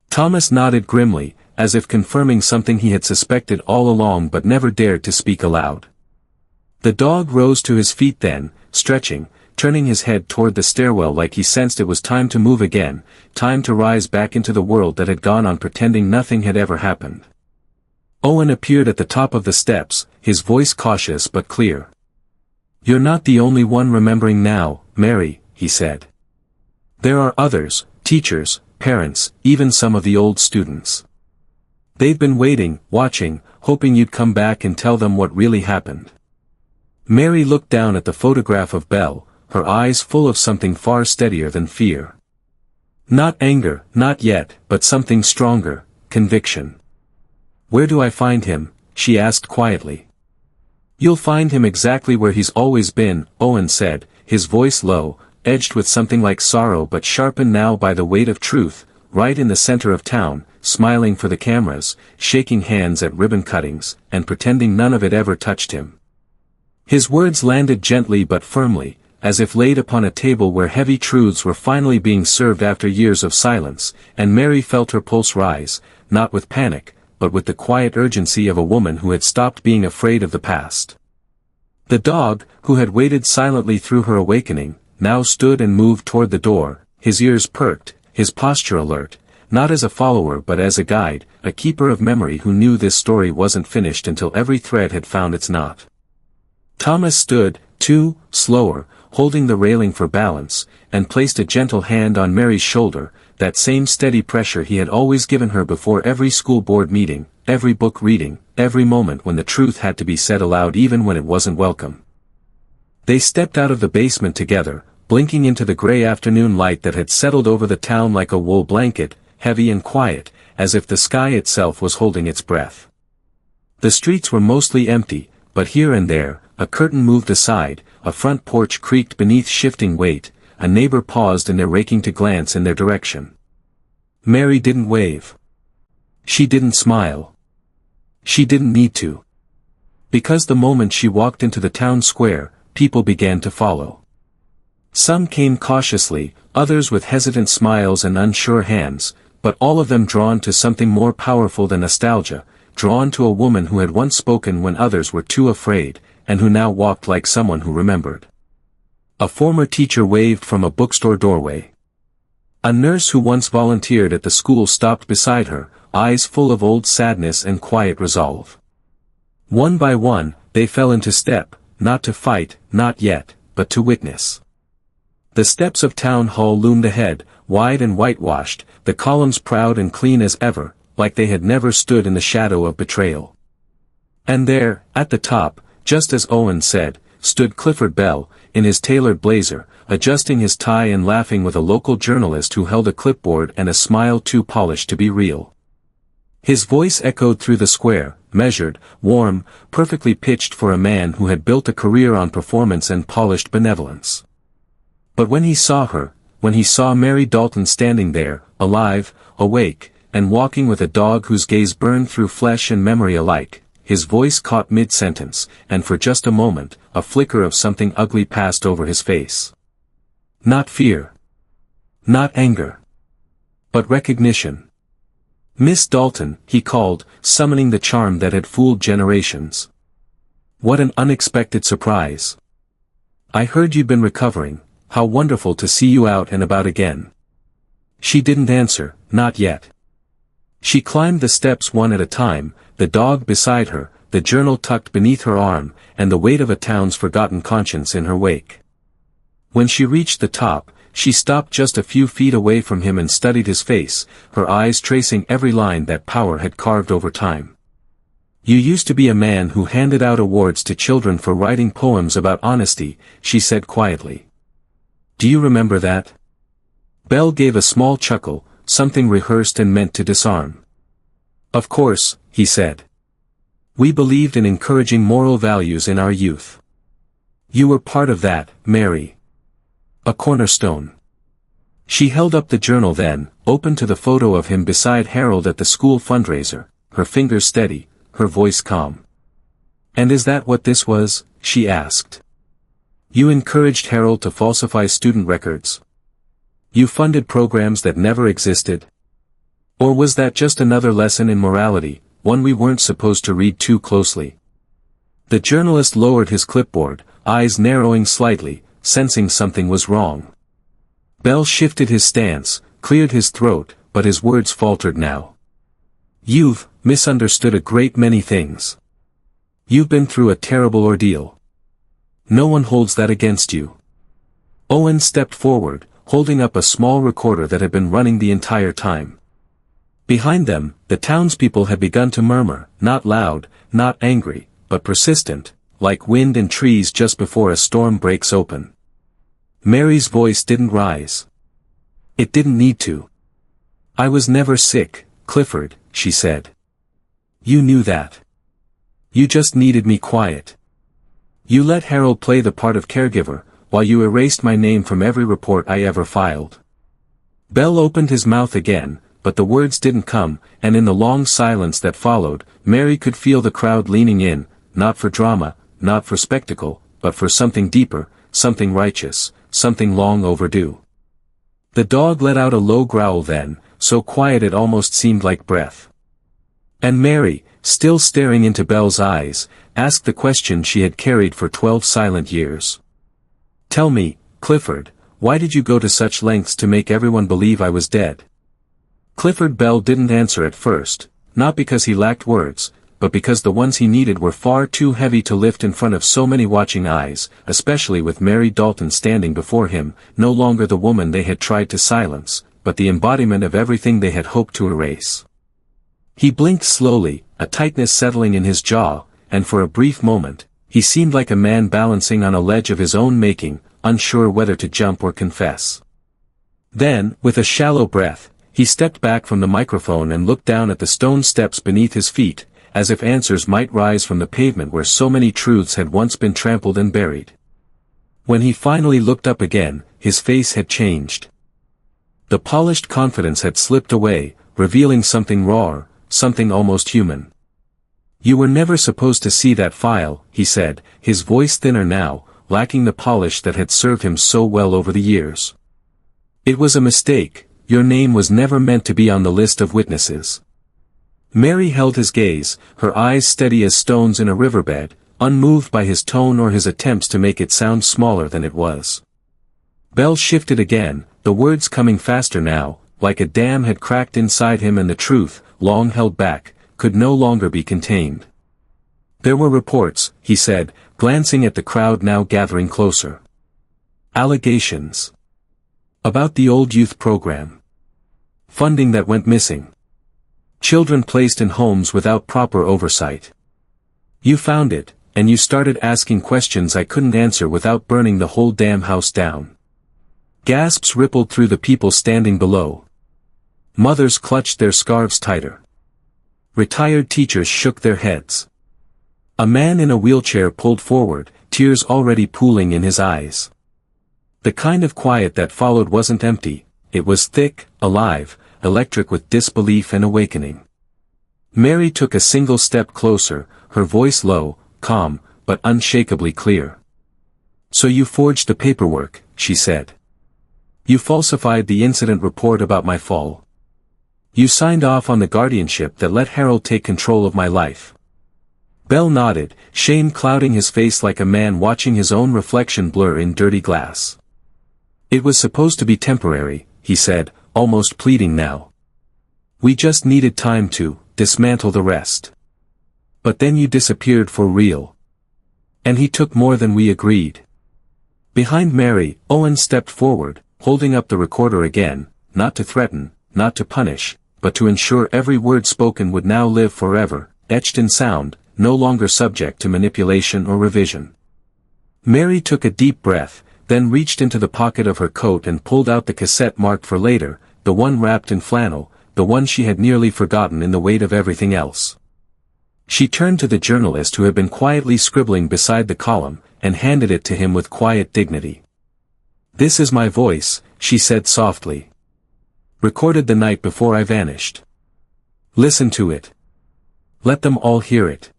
Speaker 1: Thomas nodded grimly, as if confirming something he had suspected all along but never dared to speak aloud. The dog rose to his feet then, stretching, turning his head toward the stairwell like he sensed it was time to move again, time to rise back into the world that had gone on pretending nothing had ever happened. Owen appeared at the top of the steps, his voice cautious but clear. You're not the only one remembering now, Mary, he said. There are others, teachers, parents, even some of the old students. They've been waiting, watching, hoping you'd come back and tell them what really happened. Mary looked down at the photograph of Belle, her eyes full of something far steadier than fear. Not anger, not yet, but something stronger, conviction. Where do I find him? She asked quietly. You'll find him exactly where he's always been, Owen said, his voice low, edged with something like sorrow but sharpened now by the weight of truth, right in the center of town, smiling for the cameras, shaking hands at ribbon cuttings, and pretending none of it ever touched him. His words landed gently but firmly, as if laid upon a table where heavy truths were finally being served after years of silence, and Mary felt her pulse rise, not with panic, but with the quiet urgency of a woman who had stopped being afraid of the past. The dog, who had waited silently through her awakening, now stood and moved toward the door, his ears perked, his posture alert, not as a follower but as a guide, a keeper of memory who knew this story wasn't finished until every thread had found its knot. Thomas stood, too, slower, holding the railing for balance, and placed a gentle hand on Mary's shoulder, that same steady pressure he had always given her before every school board meeting, every book reading, every moment when the truth had to be said aloud even when it wasn't welcome. They stepped out of the basement together, blinking into the gray afternoon light that had settled over the town like a wool blanket, heavy and quiet, as if the sky itself was holding its breath. The streets were mostly empty, but here and there, a curtain moved aside, a front porch creaked beneath shifting weight, a neighbor paused in their raking to glance in their direction. Mary didn't wave. She didn't smile. She didn't need to. Because the moment she walked into the town square, people began to follow. Some came cautiously, others with hesitant smiles and unsure hands, but all of them drawn to something more powerful than nostalgia, drawn to a woman who had once spoken when others were too afraid, and who now walked like someone who remembered. A former teacher waved from a bookstore doorway. A nurse who once volunteered at the school stopped beside her, eyes full of old sadness and quiet resolve. One by one, they fell into step, not to fight, not yet, but to witness. The steps of Town Hall loomed ahead, wide and whitewashed, the columns proud and clean as ever, like they had never stood in the shadow of betrayal. And there, at the top, just as Owen said, stood Clifford Bell, in his tailored blazer, adjusting his tie and laughing with a local journalist who held a clipboard and a smile too polished to be real. His voice echoed through the square, measured, warm, perfectly pitched for a man who had built a career on performance and polished benevolence. But when he saw her, when he saw Mary Dalton standing there, alive, awake, and walking with a dog whose gaze burned through flesh and memory alike, his voice caught mid-sentence, and for just a moment, a flicker of something ugly passed over his face. Not fear. Not anger. But recognition. "Miss Dalton," he called, summoning the charm that had fooled generations. "What an unexpected surprise. I heard you'd been recovering. How wonderful to see you out and about again." She didn't answer, not yet. She climbed the steps one at a time, the dog beside her, the journal tucked beneath her arm, and the weight of a town's forgotten conscience in her wake. When she reached the top, she stopped just a few feet away from him and studied his face, her eyes tracing every line that power had carved over time. "You used to be a man who handed out awards to children for writing poems about honesty," she said quietly. "Do you remember that?" Bell gave a small chuckle, something rehearsed and meant to disarm. "Of course," he said. "We believed in encouraging moral values in our youth. You were part of that, Mary. A cornerstone." She held up the journal then, open to the photo of him beside Harold at the school fundraiser, her fingers steady, her voice calm. "And is that what this was?" she asked. "You encouraged Harold to falsify student records? You funded programs that never existed? Or was that just another lesson in morality, one we weren't supposed to read too closely?" The journalist lowered his clipboard, eyes narrowing slightly, sensing something was wrong. Bell shifted his stance, cleared his throat, but his words faltered now. "You've misunderstood a great many things. You've been through a terrible ordeal. No one holds that against you." Owen stepped forward, holding up a small recorder that had been running the entire time. Behind them, the townspeople had begun to murmur, not loud, not angry, but persistent, like wind in trees just before a storm breaks open. Mary's voice didn't rise. It didn't need to. "I was never sick, Clifford," she said. "You knew that. You just needed me quiet. You let Harold play the part of caregiver, while you erased my name from every report I ever filed." Bell opened his mouth again, but the words didn't come, and in the long silence that followed, Mary could feel the crowd leaning in, not for drama, not for spectacle, but for something deeper, something righteous, something long overdue. The dog let out a low growl then, so quiet it almost seemed like breath. And Mary, still staring into Bell's eyes, asked the question she had carried for 12 silent years. "Tell me, Clifford, why did you go to such lengths to make everyone believe I was dead?" Clifford Bell didn't answer at first, not because he lacked words, but because the ones he needed were far too heavy to lift in front of so many watching eyes, especially with Mary Dalton standing before him, no longer the woman they had tried to silence, but the embodiment of everything they had hoped to erase. He blinked slowly, a tightness settling in his jaw, and for a brief moment, he seemed like a man balancing on a ledge of his own making, unsure whether to jump or confess. Then, with a shallow breath, he stepped back from the microphone and looked down at the stone steps beneath his feet, as if answers might rise from the pavement where so many truths had once been trampled and buried. When he finally looked up again, his face had changed. The polished confidence had slipped away, revealing something raw, something almost human. "You were never supposed to see that file," he said, his voice thinner now, lacking the polish that had served him so well over the years. "It was a mistake, your name was never meant to be on the list of witnesses." Mary held his gaze, her eyes steady as stones in a riverbed, unmoved by his tone or his attempts to make it sound smaller than it was. Bell shifted again, the words coming faster now, like a dam had cracked inside him and the truth, long held back, could no longer be contained. "There were reports," he said, glancing at the crowd now gathering closer. "Allegations. About the old youth program. Funding that went missing. Children placed in homes without proper oversight. You found it, and you started asking questions I couldn't answer without burning the whole damn house down." Gasps rippled through the people standing below. Mothers clutched their scarves tighter. Retired teachers shook their heads. A man in a wheelchair pulled forward, tears already pooling in his eyes. The kind of quiet that followed wasn't empty, it was thick, alive, electric with disbelief and awakening. Mary took a single step closer, her voice low, calm, but unshakably clear. "So you forged the paperwork," she said. "You falsified the incident report about my fall. You signed off on the guardianship that let Harold take control of my life." Bell nodded, shame clouding his face like a man watching his own reflection blur in dirty glass. "It was supposed to be temporary," he said, almost pleading now. "We just needed time to dismantle the rest. But then you disappeared for real. And he took more than we agreed." Behind Mary, Owen stepped forward, holding up the recorder again, not to threaten, not to punish, but to ensure every word spoken would now live forever, etched in sound, no longer subject to manipulation or revision. Mary took a deep breath, then reached into the pocket of her coat and pulled out the cassette marked for later, the one wrapped in flannel, the one she had nearly forgotten in the weight of everything else. She turned to the journalist who had been quietly scribbling beside the column, and handed it to him with quiet dignity. "This is my voice," she said softly. "Recorded the night before I vanished. Listen to it. Let them all hear it."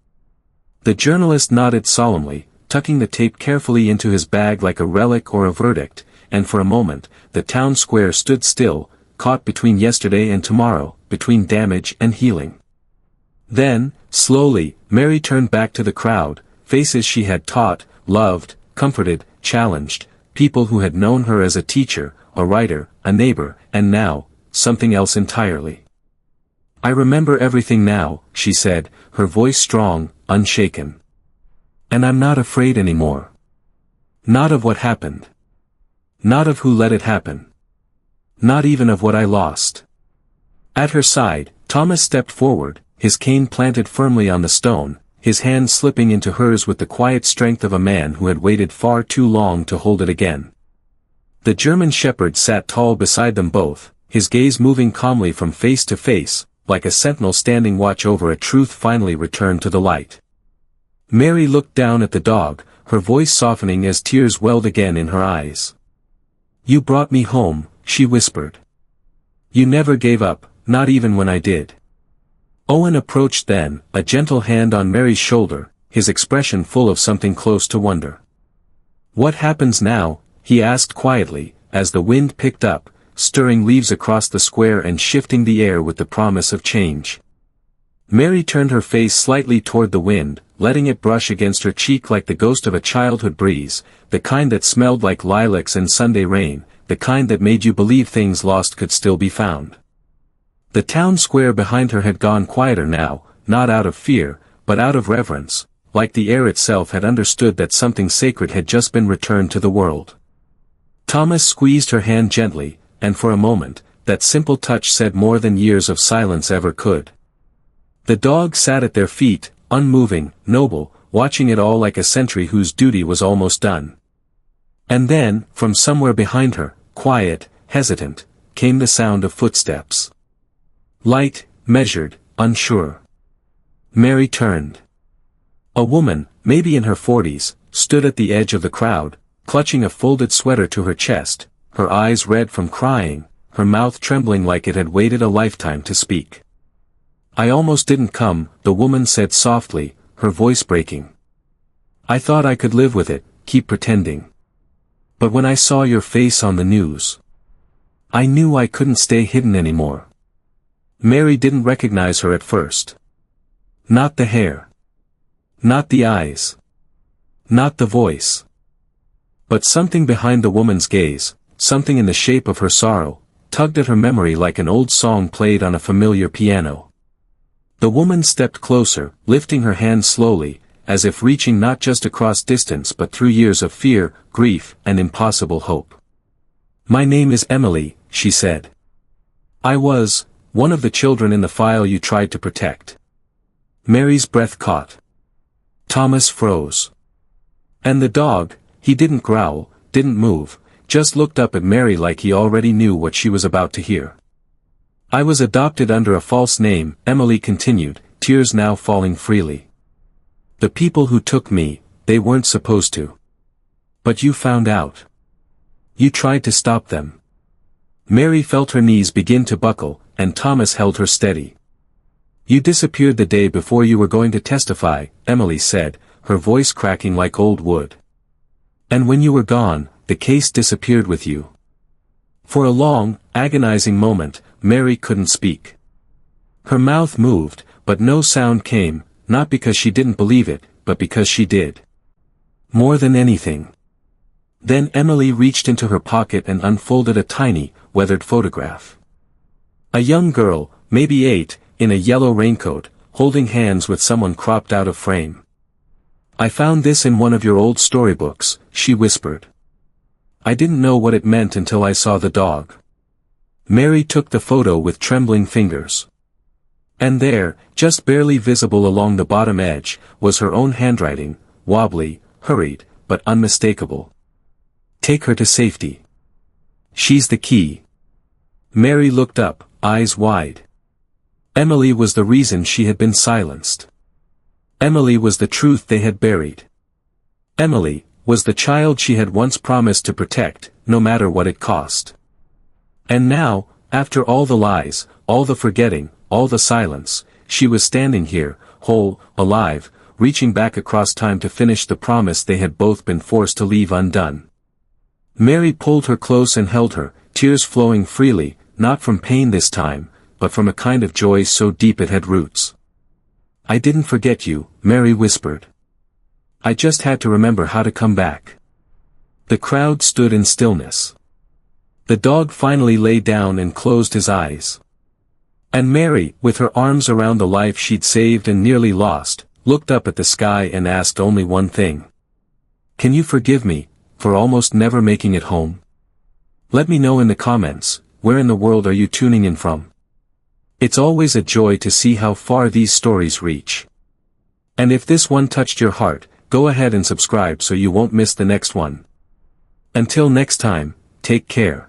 Speaker 1: The journalist nodded solemnly, tucking the tape carefully into his bag like a relic or a verdict, and for a moment, the town square stood still, caught between yesterday and tomorrow, between damage and healing. Then, slowly, Mary turned back to the crowd, faces she had taught, loved, comforted, challenged, people who had known her as a teacher, a writer, a neighbor, and now, something else entirely. "I remember everything now," she said, her voice strong, unshaken. "And I'm not afraid anymore. Not of what happened. Not of who let it happen. Not even of what I lost." At her side, Thomas stepped forward, his cane planted firmly on the stone, his hand slipping into hers with the quiet strength of a man who had waited far too long to hold it again. The German shepherd sat tall beside them both, his gaze moving calmly from face to face, like a sentinel standing watch over a truth finally returned to the light. Mary looked down at the dog, her voice softening as tears welled again in her eyes. "You brought me home," she whispered. "You never gave up, not even when I did." Owen approached then, a gentle hand on Mary's shoulder, his expression full of something close to wonder. "What happens now?" he asked quietly, as the wind picked up, stirring leaves across the square and shifting the air with the promise of change. Mary turned her face slightly toward the wind, letting it brush against her cheek like the ghost of a childhood breeze, the kind that smelled like lilacs and Sunday rain, the kind that made you believe things lost could still be found. The town square behind her had gone quieter now, not out of fear, but out of reverence, like the air itself had understood that something sacred had just been returned to the world. Thomas squeezed her hand gently, and for a moment, that simple touch said more than years of silence ever could. The dog sat at their feet, unmoving, noble, watching it all like a sentry whose duty was almost done. And then, from somewhere behind her, quiet, hesitant, came the sound of footsteps. Light, measured, unsure. Mary turned. A woman, maybe in her 40s, stood at the edge of the crowd, clutching a folded sweater to her chest, her eyes red from crying, her mouth trembling like it had waited a lifetime to speak. "I almost didn't come," the woman said softly, her voice breaking. "I thought I could live with it, keep pretending. But when I saw your face on the news, I knew I couldn't stay hidden anymore." Mary didn't recognize her at first. Not the hair. Not the eyes. Not the voice. But something behind the woman's gaze, something in the shape of her sorrow, tugged at her memory like an old song played on a familiar piano. The woman stepped closer, lifting her hand slowly, as if reaching not just across distance but through years of fear, grief, and impossible hope. "My name is Emily," she said. "I was one of the children in the file you tried to protect." Mary's breath caught. Thomas froze. And the dog, he didn't growl, didn't move, just looked up at Mary like he already knew what she was about to hear. "I was adopted under a false name," Emily continued, tears now falling freely. "The people who took me, they weren't supposed to. But you found out. You tried to stop them." Mary felt her knees begin to buckle, and Thomas held her steady. "You disappeared the day before you were going to testify," Emily said, her voice cracking like old wood. "And when you were gone, the case disappeared with you." For a long, agonizing moment, Mary couldn't speak. Her mouth moved, but no sound came, not because she didn't believe it, but because she did. More than anything. Then Emily reached into her pocket and unfolded a tiny, weathered photograph. A young girl, maybe 8, in a yellow raincoat, holding hands with someone cropped out of frame. "I found this in one of your old storybooks," she whispered. "I didn't know what it meant until I saw the dog." Mary took the photo with trembling fingers. And there, just barely visible along the bottom edge, was her own handwriting, wobbly, hurried, but unmistakable. "Take her to safety. She's the key." Mary looked up, eyes wide. Emily was the reason she had been silenced. Emily was the truth they had buried. Emily was the child she had once promised to protect, no matter what it cost. And now, after all the lies, all the forgetting, all the silence, she was standing here, whole, alive, reaching back across time to finish the promise they had both been forced to leave undone. Mary pulled her close and held her, tears flowing freely, not from pain this time, but from a kind of joy so deep it had roots. "I didn't forget you," Mary whispered. "I just had to remember how to come back." The crowd stood in stillness. The dog finally lay down and closed his eyes. And Mary, with her arms around the life she'd saved and nearly lost, looked up at the sky and asked only one thing. "Can you forgive me for almost never making it home? Let me know in the comments, where in the world are you tuning in from? It's always a joy to see how far these stories reach. And if this one touched your heart, go ahead and subscribe so you won't miss the next one. Until next time, take care.